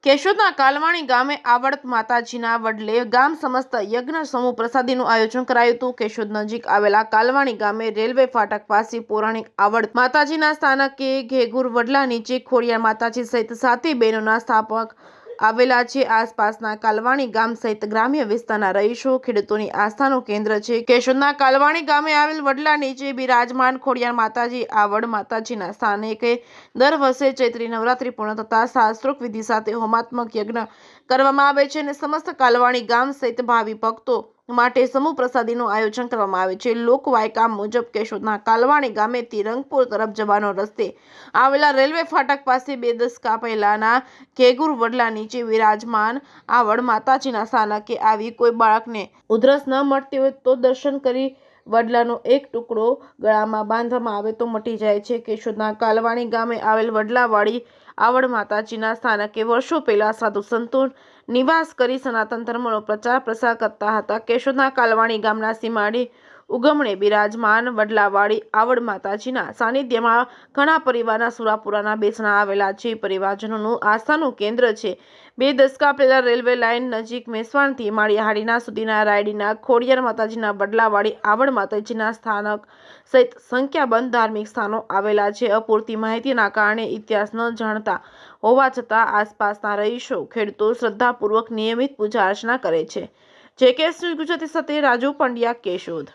કેશોદના કાલવાણી ગામે આવડ માતાજીના વડલે ગામ સમસ્ત યજ્ઞ સમૂહ પ્રસાદીનું આયોજન કરાયું હતું। કેશોદ નજીક આવેલા કાલવાણી ગામે રેલવે ફાટક પાસે પૌરાણિક આવડ માતાજીના સ્થાનકે ઘેગુર વડલા નીચે ખોડિયાર માતાજી સહિત 7 બહેનોના સ્થાપક આવેલા છે। આસપાસના કાલવાણી ગામ સહિત ગ્રામ્ય વિસ્તારના રહીશો ખેડૂતોની આસ્થાનું કેન્દ્ર છે। કેશોદના કાલવાણી ગામે આવેલ વડલા નીચે બિરાજમાન ખોડિયાર માતાજી આવડ માતાજીના સ્થાનકે દર વર્ષે ચૈત્રી નવરાત્રી પૂર્ણ થતા શાસ્ત્રોક્ત વિધિ સાથે હોમાત્મક યજ્ઞ કરવામાં આવે છે અને સમસ્ત કાલવાણી ગામ સહિત ભાવિ ભક્તો માટે સમૂહ પ્રસાદીનું આયોજન કરવામાં આવે છે। લોકવાયકા મુજબ કેશોદના કાલવાણી ગામેથી રંગપુર તરફ જવાનો રસ્તે આવેલા રેલવે ફાટક પાસે 2 દશકા પહેલાના ઘેગુર વડલા નીચે વિરાજમાન આવડ માતાજીના સ્થાનકે આવી કોઈ બાળકને ઉધરસ ન મળતી હોય તો દર્શન કરી વડલાનો એક ટુકડો ગળામાં બાંધવામાં આવે તો મટી જાય છે। કેશોદના કાલવાણી ગામે આવેલ વડલાવાળી આવડ માતાજીના સ્થાનકે વર્ષો પહેલા સાધુ સંતો નિવાસ કરી સનાતન ધર્મનો પ્રચાર પ્રસાર કરતા હતા। કેશોદના કાલવાણી ગામના સીમાડે ઉગમણે બિરાજમાન વડલાવાળી આવડ માતાજીના સાનિધ્યમાં ઘણા પરિવારના સુરાપુરાના બેસણા આવેલા છે। પરિવારજનોનું આસ્થાનું કેન્દ્ર છે। 2 દશકા પહેલા રેલવે લાઇન નજીક મેસવાણથી માળિયાહાટીના સુધીના રાયડીના ખોડિયાર માતાજીના વડલાવાળી આવડ માતાજીના સ્થાનક સહિત સંખ્યાબંધ ધાર્મિક સ્થાનો આવેલા છે। અપૂરતી માહિતીના કારણે ઇતિહાસ ન જાણતા હોવા છતાં આસપાસના રહીશો ખેડૂતો શ્રદ્ધાપૂર્વક નિયમિત પૂજા અર્ચના કરે છે। JK ન્યૂઝ ગુજરાતી સાથે રાજુ પંડ્યા, કેશોદ।